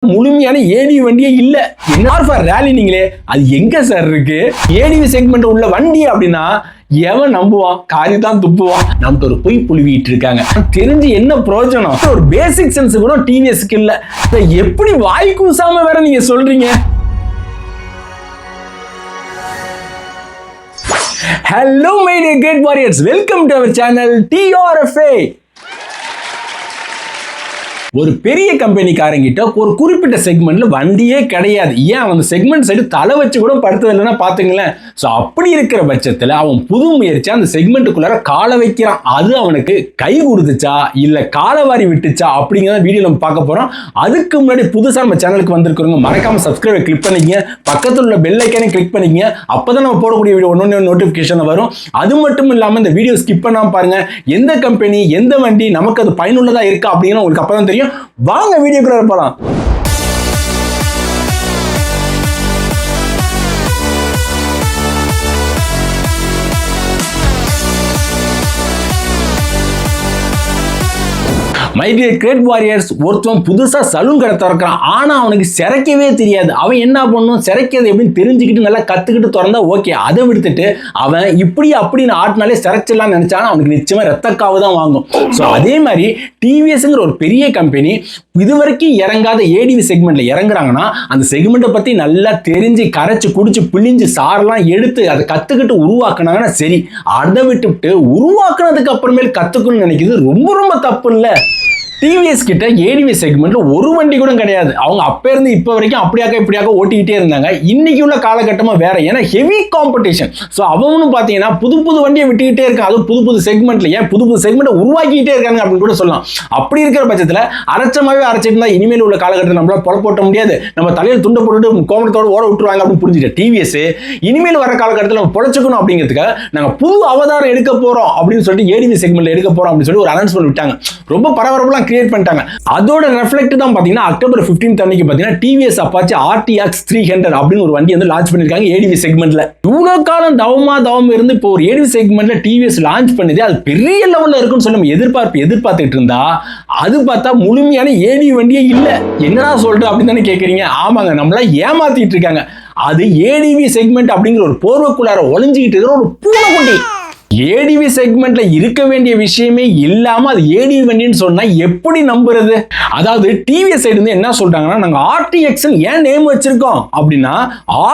முழுமையான ஏடிவி வண்டியே இல்ல. என்ன ரேலி நீங்களே, அது எங்க சார் இருக்கு? ஏடிவி செக்மெண்ட் உள்ள வண்டி அப்படின்னா எவன் நம்புவான்? காரி தான் துப்புவான். நமக்கு ஒரு பொய் புழுவிட்டு இருக்காங்க. தெரிஞ்சு என்ன பிரயோஜனம்? ஒரு பேசிக் சென்ஸ் கூட டிவிஎஸ்க்கு இல்ல. எப்படி வாய் கூசாம வேற நீங்க சொல்றீங்க? Hello my dear great warriors, welcome to our channel TRFA. ஒரு பெரிய கம்பெனிக்காரங்கிட்ட ஒரு குறிப்பிட்ட செக்மெண்ட்ல வண்டியே கிடையாது. ஏன் அந்த செக்மெண்ட் சைடு தலை வச்சு கூட படுத்தது இல்லைன்னா பாத்துங்களேன். ஸோ அப்படி இருக்கிற பட்சத்தில் அவன் புது முயற்சியா அந்த செக்மெண்ட்டுக்குள்ளார காலை வைக்கிறான். அது அவனுக்கு கை கொடுத்துச்சா இல்ல காலவாரி விட்டுச்சா அப்படிங்கிறத வீடியோ நம்ம பார்க்க போறோம். அதுக்கு முன்னாடி புதுசா நம்ம சேனலுக்கு வந்திருக்கிறவங்க மறக்காம சப்ஸ்கிரைப் கிளிக் பண்ணிக்கங்க, பக்கத்தில் உள்ள பெல் ஐக்கானை கிளிக் பண்ணிக்கங்க. அப்பதான் நம்ம போடக்கூடிய வீடியோ ஒன்னொன்னு நோட்டிபிகேஷன் வரும். அது மட்டும் இல்லாம இந்த வீடியோ ஸ்கிப் பண்ணாம பாருங்க. எந்த கம்பெனி எந்த வண்டி நமக்கு அது பயனுள்ளதா இருக்கா அப்படின்னு உங்களுக்கு அப்பதான் தெரியும். வாங்க வீடியோக்குள்ள போலாம். மை டியர் கிரேட் வாரியர்ஸ், ஒருத்தவன் புதுசா சலூன் கடை திறக்கிறான். ஆனா அவனுக்கு சிறைக்கவே தெரியாது. அவன் என்ன பண்ணும், சிறைக்கிறது எப்படின்னு தெரிஞ்சுக்கிட்டு நல்லா கத்துக்கிட்டு திறந்தா ஓகே. அதை விடுத்துட்டு அவன் இப்படி அப்படின்னு ஆட்டினாலே சிறைச்சிடலாம் நினைச்சானா அவனுக்கு நிச்சயமா ரத்தக்காவு தான் வாங்கும். ஸோ அதே மாதிரி டிவிஎஸ்ங்கிற ஒரு பெரிய கம்பெனி இதுவரைக்கும் இறங்காத ஏடிவி செக்மெண்ட்ல இறங்குறாங்கன்னா அந்த செக்மெண்ட்டை பத்தி நல்லா தெரிஞ்சு கரைச்சு குடிச்சு பிழிஞ்சு சாரெல்லாம் எடுத்து அதை கத்துக்கிட்டு உருவாக்குனாங்கன்னா சரி. அதை விட்டுவிட்டு உருவாக்குனதுக்கு அப்புறமேல் கத்துக்கணும்னு நினைக்கிறது ரொம்ப ரொம்ப தப்பு இல்லை. டிவிஎஸ் கிட்ட ஏடிவி செக்மெண்ட்ல ஒரு வண்டி கூட கிடையாது. அவங்க அப்ப இருந்து இப்ப வரைக்கும் அப்படியாக இப்படியாக ஓட்டிக்கிட்டே இருந்தாங்க. இன்னைக்கு உள்ள காலகட்டமா வேற, ஏன்னா ஹெவி காம்படிஷன். ஸோ அவனும் பாத்தீங்கன்னா புது புது வண்டியை விட்டுக்கிட்டே இருக்கான். அதுவும் புது புது செக்மெண்ட்ல, ஏன் புது புது செக்மெண்ட் உருவாக்கிட்டே இருக்காங்க அப்படின்னு கூட சொல்லலாம். அப்படி இருக்கிற பட்சத்தில் அரைச்சமாவே அரைச்சிட்டு இருந்தா இனிமேல் உள்ள காலகட்டத்தில் நம்மளால பொல போட்ட முடியாது. நம்ம தலையில் துண்டை போட்டுட்டு கோமணத்தோட ஓட விட்டுருவாங்க அப்படின்னு புரிஞ்சுட்டு டிவிஎஸ் இனிமேல் வர காலகட்டத்தில் நம்ம பொழைச்சுக்கணும் அப்படிங்கிறதுக்காக நாங்கள் புது அவதாரம் எடுக்க போறோம் அப்படின்னு சொல்லிட்டு ஏடிவி செக்மெண்ட்ல எடுக்க போறோம் அப்படின்னு சொல்லி ஒரு அனௌன்ஸ்மெண்ட் விட்டாங்க. ரொம்ப பரபரப்பெல்லாம் கிரியேட் பண்ணிட்டாங்க. அதோட ரெஃப்ளெக்ட் தான் பாத்தீங்கன்னா அக்டோபர் 15 அன்னைக்கு பாத்தீங்கன்னா டிவிஎஸ் அப்பாச்சி RTX 300 அப்படின்னு ஒரு வண்டி வந்து லான்ச் பண்ணிருக்காங்க ஏடிவி செக்மெண்ட்ல. இவ்வளவு காலம் தவம் இருந்து இப்போ ஒரு ஏடிவி செக்மெண்ட்ல டிவிஎஸ் லான்ச் பண்ணது அது பெரிய லெவல்ல இருக்குன்னு சொல்லி நம்ம எதிர்பார்த்துட்டு இருந்தா அது பார்த்தா முழுமையான ஏடிவி வண்டியே இல்ல. என்னடா சொல்ற அப்படின்னு தானே கேக்குறீங்க? ஆமாங்க, நம்மள ஏமாத்திட்டு இருக்காங்க. அது ஏடிவி செக்மெண்ட் அப்படிங்கிற ஒரு போர்வைக்குள்ளார ஒளிஞ்சுக்கிட்டு இருக்கிற ஒரு பூனைக்குட்டி. ஏடிவி செக்மெண்ட்ல இருக்க வேண்டிய விஷயமே இல்லாம அது ஏடிவி வண்டின்னு சொன்னா எப்படி நம்புறது? அதாவது டிவிஎஸ் சைடு வந்து என்ன சொல்றாங்கன்னா, நாங்க RTX ஏன் நேம் வச்சிருக்கோம் அப்படின்னா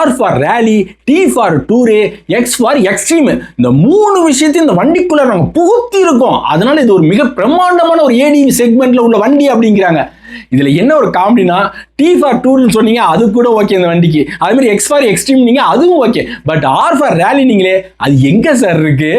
R for rally, T for tourer, X for extreme. இந்த மூணு விஷயத்தையும் இந்த வண்டிக்குள்ள நாங்க புகுத்தி இருக்கோம். அதனால இது ஒரு மிக பிரம்மாண்டமான ஒரு ஏடிவி செக்மெண்ட்ல உள்ள வண்டி அப்படிங்கிறாங்க. இதுல என்ன ஒரு காமெடினா, T ஃபார் டூர்னு சொன்னீங்க, அது கூட ஓகே இந்த வண்டிக்கு. அதே மாதிரி X ஃபார் எக்ஸ்ட்ரீம் நீங்க, அதுவும் okay. But R for rally நீங்களே, அது எங்க சார் இருக்கு?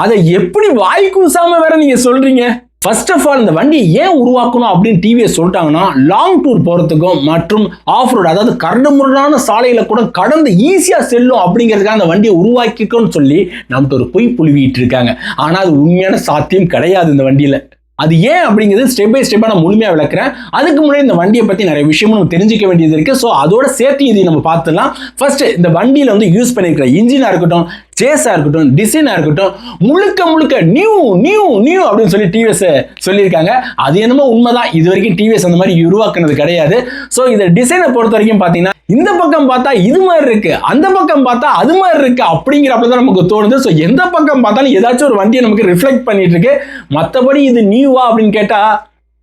அதை எப்படி வாய் கூசாம வேற நீங்க சொல்றீங்க? ஃபர்ஸ்ட் ஆஃப் ஆல் இந்த வண்டியை ஏன் உருவாக்கணும் அப்படின்னு டிவிஎஸ் சொல்லிட்டாங்கன்னா, லாங் டூர் போறதுக்கும் மற்றும் ஆஃப் ரோட், அதாவது கரடுமுரடான சாலையில கூட கடந்து ஈஸியா செல்லும் அப்படிங்கிறதுக்காக அந்த வண்டியை உருவாக்கிக்கணும்னு சொல்லி நமக்கு ஒரு பொய் புழுவிட்டு இருக்காங்க. ஆனா அது உண்மையான சாத்தியம் கிடையாது இந்த வண்டியில. அது ஏன் அப்படிங்கிறது ஸ்டெப் பை ஸ்டெப்பா நான் முழுமையா விளக்குறேன். அதுக்கு முன்னாடி இந்த வண்டியை பத்தி நிறைய விஷயமும் நம்ம தெரிஞ்சுக்க வேண்டியது இருக்கு. ஸோ அதோட சேர்த்து இதை நம்ம பார்த்துலாம். ஃபர்ஸ்ட் இந்த வண்டியில வந்து யூஸ் பண்ணிருக்கிற இன்ஜினா இருக்கட்டும், சேஸா இருக்கட்டும், டிசைனா இருக்கட்டும், முழுக்க நியூ நியூ நியூ அப்படின்னு சொல்லி டிவிஎஸ் சொல்லியிருக்காங்க. அது என்னமோ உண்மைதான். இது வரைக்கும் டிவிஎஸ் அந்த மாதிரி உருவாக்குனது கிடையாது. ஸோ இந்த டிசைனை பொறுத்த வரைக்கும் பாத்தீங்கன்னா இந்த பக்கம் பார்த்தா இது மாதிரி இருக்கு, அந்த பக்கம் பார்த்தா அது மாதிரி இருக்கு அப்படிங்கிறப்பதான் நமக்கு தோணுது. ஸோ எந்த பக்கம் பார்த்தாலும் ஏதாச்சும் ஒரு வண்டியை நமக்கு ரிஃப்ளெக்ட் பண்ணிட்டு இருக்கு. மற்றபடி இது நியூவா அப்படின்னு கேட்டா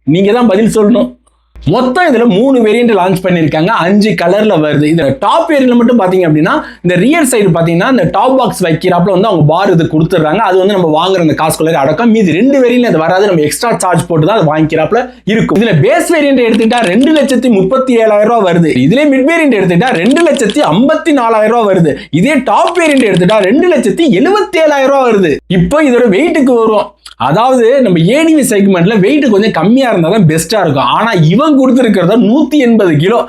நீங்க தான் பதில் சொல்லணும். மொத்தம் இதுல 3 வேரியன்ட் லான்ச் பண்ணிருக்காங்க. 5 கலர்ல வருது. இந்த டாப் வேரியன்ட்ல மட்டும் பாத்தீங்க அப்படின்னா இந்த ரியர் சைடு பாத்தீங்கன்னா இந்த டாப் பாக்ஸ் வைக்கிறப்பல வந்து அவங்க பார் இது கொடுத்துறாங்க. அது வந்து நம்ம வாங்குற அந்த காசுக்குள்ள அடக்கம். மீதி 2 வேரியன்ட்ல அது வராது. நம்ம எக்ஸ்ட்ரா சார்ஜ் போட்டு தான் அது வாங்கிக்கிறப்பல இருக்கும். இதுல பேஸ் வேரியன்ட் எடுத்துட்டா 2,37,000 வருது. இதுல மிட் வேரியன்ட் எடுத்துட்டா 2,54,000 வருது. இதே டாப் வேரியன்ட் எடுத்துட்டா 2,77,000 வருது. இப்போ இதோட வெயிட்டுக்கு வரும். அதாவது நம்ம ஏடிவி செக்மெண்ட்ல வெயிட் கொஞ்சம் கம்மியா இருந்தா தான் பெஸ்டா இருக்கும். ஆனா இவன் கொடுத்துருக்கிறத 180 கிலோ.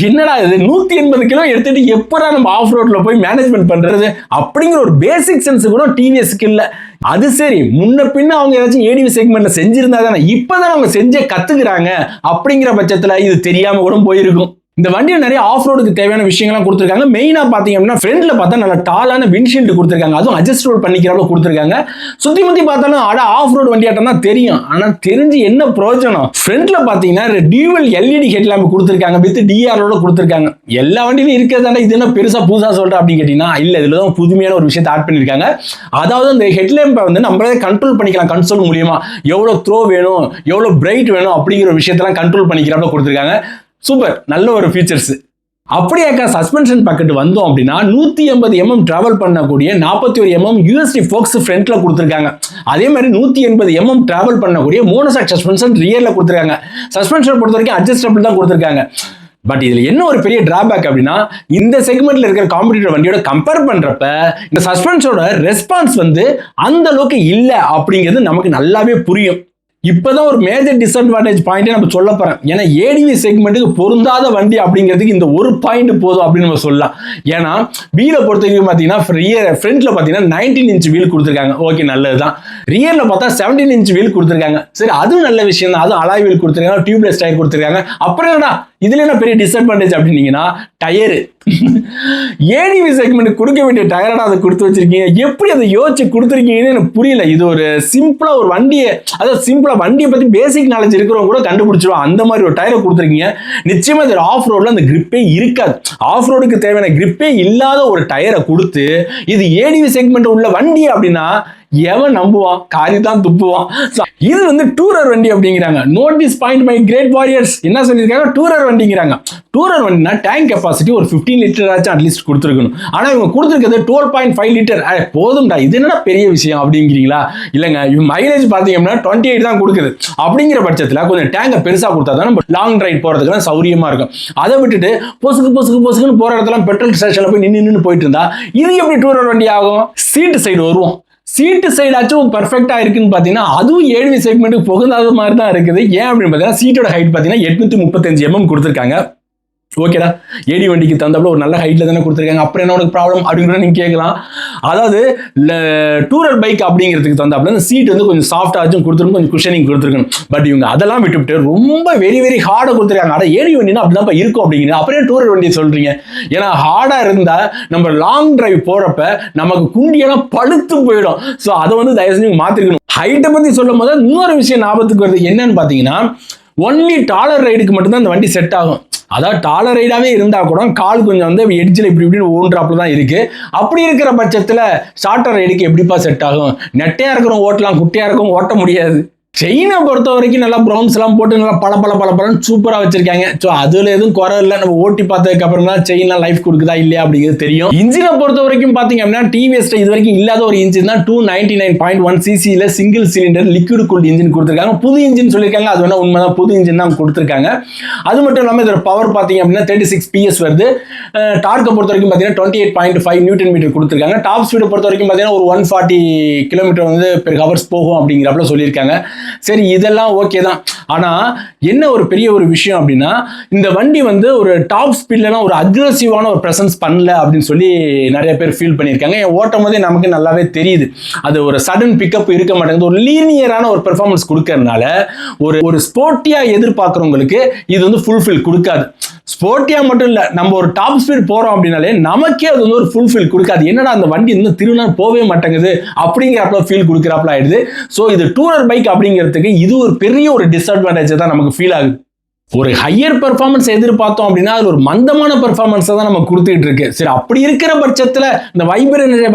என்னடா இது 180 கிலோ எடுத்துட்டு எப்படா நம்ம ஆஃப் ரோட்ல போய் மேனேஜ்மெண்ட் பண்றது அப்படிங்கிற ஒரு பேசிக் சென்ஸ் கூட டிவிஎஸ்க்கு இல்ல. அது சரி, முன்ன பின்ன அவங்க ஏதாச்சும் ஏடிவி செக்மெண்ட்ல செஞ்சிருந்தா தானே, இப்பதான் அவங்க செஞ்சே கத்துக்கிறாங்க. அப்படிங்கிற பட்சத்துல இது தெரியாம கூட போயிருக்கும். இந்த வண்டியில் நிறைய ஆஃப் ரோடுக்கு தேவையான விஷயங்கள்லாம் கொடுத்துருக்காங்க. மெயினாக பார்த்தீங்க அப்படின்னா ஃப்ரண்ட்ல பார்த்தா நல்ல டாலான விண்ட்ஷீல்டு கொடுத்துருக்காங்க. அதுவும் அட்ஜஸ்டபிள் பண்ணிக்கிறப்ப கொடுத்துருக்காங்க. சுற்றி முற்றி பார்த்தாலும் ஆஃப் ரோடு வண்டியாட்டம் தான் தெரியும். ஆனால் தெரிஞ்சு என்ன பிரயோஜனம்? ஃப்ரண்ட்ல பார்த்தீங்கன்னா டியூவல் எல்இடி ஹெட்லாம்ப் கொடுத்துருக்காங்க, வித் டிஆரோட கொடுத்துருக்காங்க. எல்லா வண்டியிலும் இருக்கிறதால இது என்ன பெருசாக புதுசாக சொல்கிறேன் அப்படின்னு கேட்டிங்கன்னா இல்லை, இதில் தான் புதுமையான ஒரு விஷயத்தை ஆட் பண்ணியிருக்காங்க. அதாவது இந்த ஹெட்லாம்பை வந்து நம்மளே கண்ட்ரோல் பண்ணிக்கலாம் கன்சோல் மூலியமா. எவ்வளோ த்ரோ வேணும், எவ்வளோ பிரைட் வேணும் அப்படிங்கிற ஒரு விஷயத்தெல்லாம் கண்ட்ரோல் பண்ணிக்கிறப்ப கொடுத்துருக்காங்க. சூப்பர், நல்ல ஒரு ஃபீச்சர்ஸ். அப்படியாக்கா சஸ்பென்ஷன் பக்கெட் வந்தோம் அப்படின்னா 180 mm டிராவல் பண்ணக்கூடிய 41 mm யூஎஸ்டி ஃபோக்ஸ் ஃப்ரண்ட்ல கொடுத்துருக்காங்க. அதே மாதிரி 180 mm டிராவல் பண்ணக்கூடிய மோனோஷாக் சஸ்பென்ஷன் ரியர்ல கொடுத்துருக்காங்க. சஸ்பென்ஷன் பொறுத்த வரைக்கும் அட்ஜஸ்டபிள் தான் கொடுத்துருக்காங்க. பட் இதுல என்ன ஒரு பெரிய டிராபேக் அப்படின்னா, இந்த செக்மெண்ட்ல இருக்கிற காம்படிட்டர் வண்டியோட கம்பேர் பண்றப்ப இந்த சஸ்பென்ஷனோட ரெஸ்பான்ஸ் வந்து அந்த அளவுக்கு இல்லை அப்படிங்கிறது நமக்கு நல்லாவே புரியும். இப்பதான் ஒரு மேஜர் டிஸ்அட்வான்டேஜ் பாயிண்டே நம்ம சொல்ல போறேன். ஏன்னா ஏடிவி செக்மெண்ட்டுக்கு பொருந்தாத வண்டி அப்படிங்கிறதுக்கு இந்த ஒரு பாயிண்ட் போதும் அப்படின்னு நம்ம சொல்லலாம். ஏன்னா வீலை பொறுத்த வரைக்கும் பார்த்தீங்கன்னா ஃப்ரண்ட்ல பார்த்தீங்கன்னா 19 inch வீல் கொடுத்துருக்காங்க. ஓகே, நல்லதுதான். ரியர்ல பார்த்தா 17 inch வீல் கொடுத்துருக்காங்க. சரி, அதுவும் நல்ல விஷயம் தான். அதுவும் அலாய் வீல் கொடுத்துருக்காங்க, டியூப்லெஸ் டயர் கொடுத்துருக்காங்க. அப்புறம் என்னடா இதுல என்ன பெரிய டிஸ்அட்வான்டேஜ் அப்படின்னீங்கன்னா டயரு. ஏடிவி செக்மெண்ட் கொடுக்க வேண்டிய டயரடா அதை கொடுத்து வச்சிருக்கீங்க. எப்படி அதை யோசிச்சு கொடுத்துருக்கீங்கன்னு எனக்கு புரியல. இது ஒரு சிம்பிளா ஒரு வண்டியை, அதாவது சிம்பிளா வண்டியை பத்தி பேசிக் நாலேஜ் இருக்கிறவங்க கூட கண்டுபிடிச்சிருவோம். அந்த மாதிரி ஒரு டயரை கொடுத்துருக்கீங்க. நிச்சயமா இது ஆஃப் ரோட்ல அந்த கிரிப்பே இருக்காது. ஆஃப் ரோடுக்கு தேவையான கிரிப்பே இல்லாத ஒரு டயரை கொடுத்து இது ஏடிவி செக்மெண்ட் உள்ள வண்டி அப்படின்னா எவன் நம்புவான்? காரி தான் துப்புவான். இது வந்து டூரர் வண்டி அப்படிங்கிறாங்க. Notice point my great warriors என்ன சொல்லியிருக்காங்க? டூரர் வண்டிங்கிறாங்க. டூரர் வண்டினா டேங்க் கெப்பாசிட்டி ஒரு 15 லிட்டர் ஆச்சும் அட்லீஸ்ட் கொடுத்துருக்கணும். ஆனால் இவங்க கொடுத்துருக்கிறது 12.5 லிட்டர். போதும்டா, இது என்ன பெரிய விஷயம் அப்படிங்கிறீங்களா? இல்லைங்க, இவங்க மைலேஜ் பார்த்தீங்கன்னா 28 தான் கொடுக்குது. அப்படிங்கிற பட்சத்தில் கொஞ்சம் டேங்கை பெருசாக கொடுத்தா தான் நம்ம லாங் ரைட் போகிறதுக்கு சௌரியமாக இருக்கும். அதை விட்டுட்டு பொசுக்குன்னு போகிற இடத்துல பெட்ரோல் ஸ்டேஷனில் போய் நின்று போயிட்டு இருந்தா இது எப்படி டூரர் வண்டி ஆகும்? சீட்டு சைடு வருவோம். சீட்டு சைடாச்சும் பர்ஃபெக்டா இருக்குன்னு பார்த்தீங்கன்னா அதுவும் ஏடிவி செக்மெண்ட்டுக்கு புகுந்தாத மாதிரி தான் இருக்குது. ஏன் அப்படின்னு பார்த்தீங்கன்னா சீட்டோட ஹைட் பார்த்தீங்கன்னா 835 mm கொடுத்துருக்காங்க. ஓகேடா, ஏடி வண்டிக்கு தந்தப்பல ஒரு நல்ல ஹைட்ல தானே கொடுத்துருக்காங்க. அப்புறம் என்ன உனக்கு ப்ராப்ளம் அப்படின்னு நீங்க கேட்கலாம். அதாவது டூரர் பைக் அப்படிங்கிறதுக்கு தந்தாப்புல இந்த சீட் வந்து கொஞ்சம் சாஃப்டாச்சும் கொடுத்துருக்கணும், கொஞ்சம் குஷனிங் கொடுத்துருக்கணும். பட் இவங்க அதெல்லாம் விட்டுவிட்டு ரொம்ப வெரி வெரி ஹார்டாக கொடுத்துருக்காங்க. ஆனால் ஏடி வண்டினா அப்படிதான் இருக்கும் அப்படிங்கிறது. அப்புறம் டூரர் வண்டியை சொல்றீங்க? ஏன்னா ஹார்டா இருந்தா நம்ம லாங் டிரைவ் போறப்ப நமக்கு குண்டியெல்லாம் பழுத்து போயிடும். ஸோ அதை வந்து தயவு செஞ்சு மாத்திருக்கணும். ஹைட்டை பத்தி சொல்லும் போது இன்னொரு விஷயம் ஞாபகத்துக்கு வருது. என்னன்னு பாத்தீங்கன்னா ஒன்லி டாலர் ரைடுக்கு மட்டும்தான் இந்த வண்டி செட் ஆகும். அதாவது டாலர் ரைடாவே இருந்தா கூட கால் கொஞ்சம் வந்து எட்ஜில் இப்படி இப்படின்னு ஊன்றாப்புல தான் இருக்கு. அப்படி இருக்கிற பட்சத்தில் ஷார்ட்டர் ரைடுக்கு எப்படிப்பா செட் ஆகும்? நெட்டையா இருக்கிறவங்க ஓட்டலாம், குட்டையா இருக்கவங்க ஓட்ட முடியாது. செயினை பொறுத்த வரைக்கும் நல்லா ப்ரௌன்ஸ் எல்லாம் போட்டு நல்லா பல சூப்பரா வச்சிருக்காங்க. ஸோ அதுல எதுவும் குறை இல்லை. நம்ம ஓட்டி பார்த்ததுக்கு அப்புறம் தான் செயின்லாம் லைஃப் கொடுக்குதா இல்லையா அப்படிங்கிறது தெரியும். இன்ஜினை பொறுத்த வரைக்கும் பாத்தீங்க அப்படின்னா டிவிஎஸ் இது வரைக்கும் இல்லாத ஒரு இன்ஜின் தான் 299.1 cc single cylinder liquid cooled engine கொடுத்துருக்காங்க. புது இன்ஜின் சொல்லியிருக்காங்க. அது வேணா உண்மைதான், புது இன்ஜின் தான் கொடுத்துருக்காங்க. அது மட்டும் இல்லாமல் இதோட பவர் பாத்தீங்க அப்படின்னா 36 PS வருது. டார்க்கை பொறுத்த வரைக்கும் பார்த்தீங்கன்னா 28.5 Nm கொடுத்துருக்காங்க. டாப் ஸ்பீடை பொறுத்த வரைக்கும் பார்த்தீங்கன்னா ஒரு 140 km வந்து பெர் ஹவர்ஸ் போகும் அப்படிங்கிறப்பல சொல்லியிருக்காங்க. சரி, இதெல்லாம் ஓகே தான். ஆனா என்ன ஒரு பெரிய ஒரு விஷயம் அப்படின்னா இந்த வண்டி வந்து ஒரு டாப் ஸ்பீட்லாம் ஒரு அக்ரெசிவான ஒரு பிரசன்ஸ் பண்ணல அப்படின்னு சொல்லி நிறைய பேர் ஃபீல் பண்ணியிருக்காங்க. என் ஓட்டும் போதே நமக்கு நல்லாவே தெரியுது. அது ஒரு சடன் பிக்கப் இருக்க மாட்டேங்குது. ஒரு லீனியரான ஒரு பெர்ஃபார்மன்ஸ் கொடுக்கறதுனால ஒரு ஸ்போர்ட்டியா எதிர்பார்க்குறவங்களுக்கு இது வந்து ஃபுல்ஃபில் கொடுக்காது. ஸ்போர்ட்டியா மட்டும் இல்ல, நம்ம ஒரு டாப் ஸ்பீட் போறோம் அப்படின்னாலே நமக்கே அது வந்து ஒரு ஃபுல்ஃபில் கொடுக்காது. என்னடா அந்த வண்டி இன்னும் திருநாள் போவே மாட்டேங்குது அப்படிங்கிறப்ப ஃபீல் கொடுக்குறாப்ல ஆயிடுது. ஸோ இது டூரர் பைக் அப்படிங்கிறதுக்கு இது ஒரு பெரிய ஒரு டிஸ்அட்வான்டேஜ் தான் நமக்கு ஃபீல் ஆகுது. ஒரு ஹையர் பெர்ஃபார்மன்ஸ் எதிர்பார்த்தோம் அப்படின்னா அது ஒரு மந்தமான பெர்ஃபார்மன்ஸ் தான் நம்ம கொடுத்துட்டு இருக்கு. சரி, அப்படி இருக்கிற பட்சத்தில் இந்த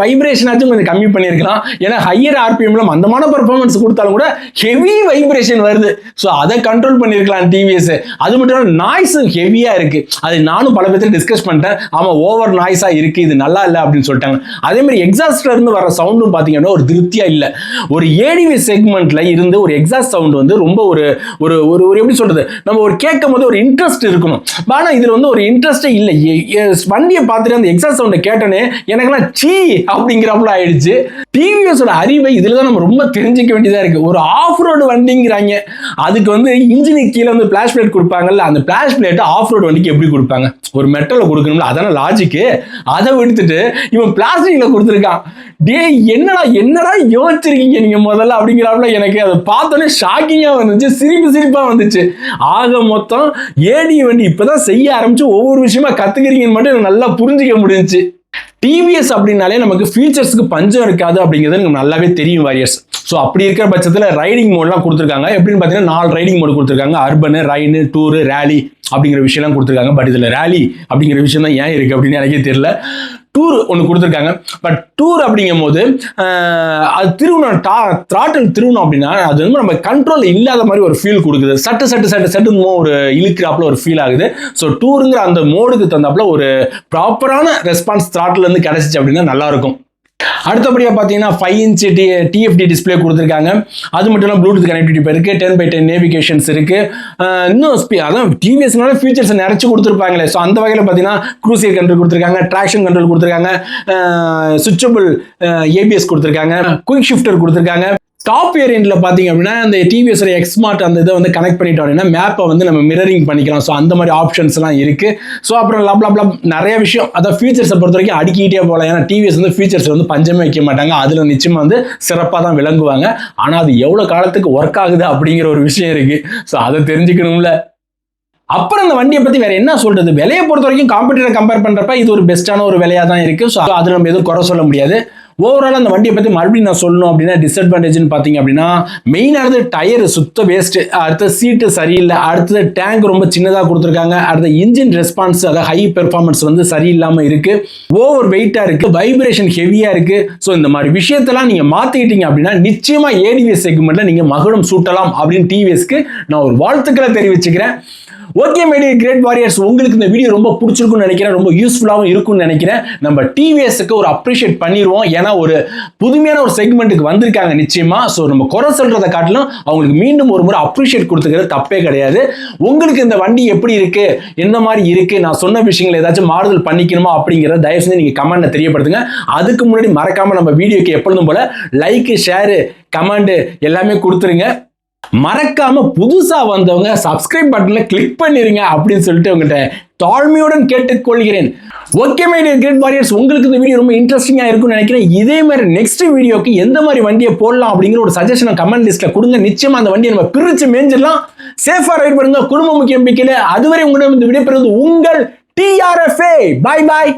வைப்ரேஷனாச்சும் கொஞ்சம் கம்மி பண்ணியிருக்கலாம். ஏன்னா ஹையர் ஆர்பிஎம்ல மந்தமான பெர்ஃபார்மன்ஸ் கொடுத்தாலும் கூட ஹெவி வைப்ரேஷன் வருது. ஸோ அதை கண்ட்ரோல் பண்ணியிருக்கலாம் டிவிஎஸ். அது மட்டும் இல்லாமல் நாய்ஸும் ஹெவியா இருக்கு. அது நானும் பல பேர்த்து டிஸ்கஸ் பண்ணிட்டேன். ஆமா, ஓவர் நாய்ஸா இருக்கு, இது நல்லா இல்லை அப்படின்னு சொல்லிட்டாங்க. அதே மாதிரி எக்ஸாஸ்ட்ல இருந்து வர சவுண்டும் பார்த்தீங்கன்னா ஒரு திருப்தியா இல்லை. ஒரு ஏடிவி செக்மெண்ட்ல இருந்து ஒரு எக்ஸாஸ்ட் சவுண்ட் வந்து ரொம்ப ஒரு எப்படி சொல்றது, நம்ம ஒரு கேட்கும் போது ஒரு இன்ட்ரெஸ்ட் இருக்கணும். ஆனா இதுல வந்து ஒரு இன்ட்ரெஸ்டே இல்லை. வண்டியை பார்த்துட்டு அந்த எக்ஸாஸ்ட் சவுண்டை கேட்டனே எனக்கெல்லாம் சீ அப்படிங்கிறப்பல ஆயிடுச்சு. டிவிஎஸோட அறிவை இதுல தான் நம்ம ரொம்ப தெரிஞ்சுக்க வேண்டியதா இருக்கு. ஒரு ஆஃப் ரோடு வண்டிங்கிறாங்க, அதுக்கு வந்து இன்ஜினுக்கு கீழே வந்து பிளாஷ் பிளேட் கொடுப்பாங்கல்ல, அந்த பிளாஷ் பிளேட் ஆஃப் ரோடு வண்டிக்கு எப்படி கொடுப்பாங்க? ஒரு மெட்டல்ல கொடுக்கணும்ல, அதான லாஜிக்கு. அதை விடுத்துட்டு இவன் பிளாஸ்டிக்ல கொடுத்துருக்கான். டே என்னடா யோசிச்சிருக்கீங்க நீங்க முதல்ல அப்படிங்கிறப்பல எனக்கு அதை பார்த்தோன்னே ஷாக்கிங்கா வந்துச்சு, சிரிப்பா வந்துச்சு. ஆக மொத்தம் ஏடி வண்டி இப்பதான் செய்ய ஆரம்பிச்சு ஒவ்வொரு விஷயமா கத்துக்கிறீங்கன்னு மட்டும் எனக்கு நல்லா புரிஞ்சுக்க முடிஞ்சுச்சு. டிவிஎஸ் அப்படின்னாலே நமக்கு ஃபீச்சர்ஸ்க்கு பஞ்சம் இருக்காது அப்படிங்கிறது நமக்கு நல்லாவே தெரியும் வாரியர்ஸ். ஸோ அப்படி இருக்கிற பட்சத்தில் ரைடிங் மோட்லாம் கொடுத்துருக்காங்க. எப்படின்னு பார்த்தீங்கன்னா 4 ரைடிங் மோடு கொடுத்துருக்காங்க. அர்பனு, ரைனு, டூரு, ரேலி அப்படிங்கிற விஷயம்லாம் கொடுத்துருக்காங்க. பட் இதில் ரேலி அப்படிங்கிற விஷயம் தான் ஏன் இருக்குது அப்படின்னு எனக்கே தெரியல. டூர் ஒன்று கொடுத்துருக்காங்க. பட் டூர் அப்படிங்கும் போது அது த்ராட்டில் திருவணும் அப்படின்னா அது வந்து நம்ம கண்ட்ரோல் இல்லாத மாதிரி ஒரு ஃபீல் கொடுக்குது. சட்டு ஒரு இழுக்கிறாப்புல ஒரு ஃபீல் ஆகுது. ஸோ டூருங்கிற அந்த மோடுக்கு தந்தாப்புல ஒரு ப்ராப்பரான ரெஸ்பான்ஸ் த்ராட்டில் இருந்து கிடைச்சிச்சு அப்படின்னா நல்லாயிருக்கும். அடுத்தபடியாக பார்த்தீங்கன்னா 5 இன்ச் டிஎஃப்டி டிஸ்பிளே கொடுத்துருக்காங்க. அது மட்டும் இல்லாமல் ப்ளூடூத் கனெக்டிவிட்டி இப்போ இருக்குது. 10x10 நேவிகேஷன்ஸ் இருக்குது. இன்னும் அதான் டிவிஎஸ்னால ஃபீச்சர்ஸ் நிறைச்சு கொடுத்துருப்பாங்களே. ஸோ அந்த வகையில் பார்த்தீங்கன்னா க்ரூசியர் கண்ட்ரோல் கொடுத்துருக்காங்க, ட்ராக்ஷன் கண்ட்ரோல் கொடுத்துருக்காங்க, சுவிட்சபிள் ஏபிஎஸ் கொடுத்துருக்காங்க, குயிக் ஷிஃப்டர் கொடுத்துருக்காங்க. டாப் வேரியண்ட்ல பாத்தீங்க அப்படின்னா அந்த டிவிஎஸ் எக்ஸ்மார்ட் அந்த இதை வந்து கனெக்ட் பண்ணிட்டோம் அப்படின்னா மேப்பை வந்து நம்ம மிரரிங் பண்ணிக்கலாம். ஸோ அந்த மாதிரி ஆப்ஷன்ஸ் எல்லாம் இருக்கு. ஸோ அப்புறம் லப் நிறைய விஷயம் அதான் ஃபீச்சர்ஸை பொறுத்த வரைக்கும் அடிக்கிட்டே போகலாம். ஏன்னா டிவிஎஸ் வந்து ஃபீச்சர்ஸ் வந்து பஞ்சமே வைக்க மாட்டாங்க. அதில் நிச்சயமா வந்து சிறப்பாக தான் விளங்குவாங்க. ஆனால் அது எவ்வளோ காலத்துக்கு ஒர்க் ஆகுது அப்படிங்கிற ஒரு விஷயம் இருக்கு. ஸோ அதை தெரிஞ்சுக்கணும்ல. அப்புறம் அந்த வண்டியை பற்றி வேற என்ன சொல்றது, விலையை பொறுத்த வரைக்கும் காம்படிட்டரை கம்பேர் பண்றப்ப இது ஒரு பெஸ்ட்டான ஒரு விலையா தான் இருக்கு. ஸோ அது நம்ம எதுவும் குறை சொல்ல முடியாது. ஓவரால் அந்த வண்டியை பற்றி மறுபடியும் நான் சொல்லணும் அப்படின்னா டிஸ்அட்வான்டேஜ்னு பார்த்தீங்க அப்படின்னா மெயினானது டயர் சுத்த வேஸ்ட், அடுத்த சீட்டு சரியில்லை, அடுத்தது டேங்க் ரொம்ப சின்னதாக கொடுத்துருக்காங்க, அடுத்த இன்ஜின் ரெஸ்பான்ஸ் அதாவது ஹை பெர்ஃபார்மன்ஸ் வந்து சரியில்லாமல் இருக்கு, ஓவர் வெயிட்டாக இருக்கு, வைப்ரேஷன் ஹெவியாக இருக்கு. ஸோ இந்த மாதிரி விஷயத்தெல்லாம் நீங்கள் மாற்றிக்கிட்டீங்க அப்படின்னா நிச்சயமா ஏடிவிஎஸ் செக்மெண்ட்ல நீங்கள் மகுடம் சூட்டலாம் அப்படின்னு டிவிஎஸ்க்கு நான் ஒரு வாழ்த்துக்களை தெரிவிச்சுக்கிறேன். Okay my dear great warriors, உங்களுக்கு இந்த வீடியோ ரொம்ப பிடிச்சிருக்கும்னு நினைக்கிறேன், ரொம்ப யூஸ்ஃபுல்லாகவும் இருக்கும்னு நினைக்கிறேன். நம்ம டிவிஎஸ்க்கு ஒரு அப்ரிஷியேட் பண்ணிடுவோம். ஏன்னா ஒரு புதுமையான ஒரு செக்மெண்ட்டுக்கு வந்திருக்காங்க நிச்சயமா. ஸோ நம்ம குறை சொல்றதை காட்டிலும் அவங்களுக்கு மீண்டும் ஒரு முறை அப்ரிஷியேட் கொடுத்துக்கிறது தப்பே கிடையாது. உங்களுக்கு இந்த வண்டி எப்படி இருக்கு, என்ன மாதிரி இருக்கு, நான் சொன்ன விஷயங்கள் ஏதாச்சும் மாறுதல் பண்ணிக்கணுமா அப்படிங்கிறத தயவு செஞ்சு நீங்க கமெண்ட்ல தெரியப்படுத்துங்க. அதுக்கு முன்னாடி மறக்காம நம்ம வீடியோக்கு எப்பொழுதும் போல லைக், ஷேர், கமெண்ட் எல்லாமே கொடுத்துருங்க. மறக்காம புதுசா வந்தவங்க சப்ஸ்கிரைப் பட்டன்ல கிளிக் பண்ணிருங்க அப்படின்னு சொல்லிட்டு உங்கள்கிட்ட தாழ்மையுடன் கேட்டுக்கொள்கிறேன். Okay my dear great warriors, உங்களுக்கு இந்த வீடியோ ரொம்ப இன்ட்ரெஸ்டிங்கா இருக்கும்னு நினைக்கிறேன். இதே மாதிரி நெக்ஸ்ட் வீடியோக்கு எந்த மாதிரி வண்டியை போடலாம் அப்படிங்கிற ஒரு சஜஷனை கமெண்ட் லிஸ்ட்ல கொடுங்க. நிச்சயமா அந்த வண்டியை நம்ம பிரிச்சு மேஞ்சிடலாம். சேஃபா ரைட் பண்ணுங்க, குடும்ப முக்கியம் பிக்கல. அதுவரை உங்களிடம் இந்த விடைபெறுவது உங்கள் TRFA. பாய் பாய்.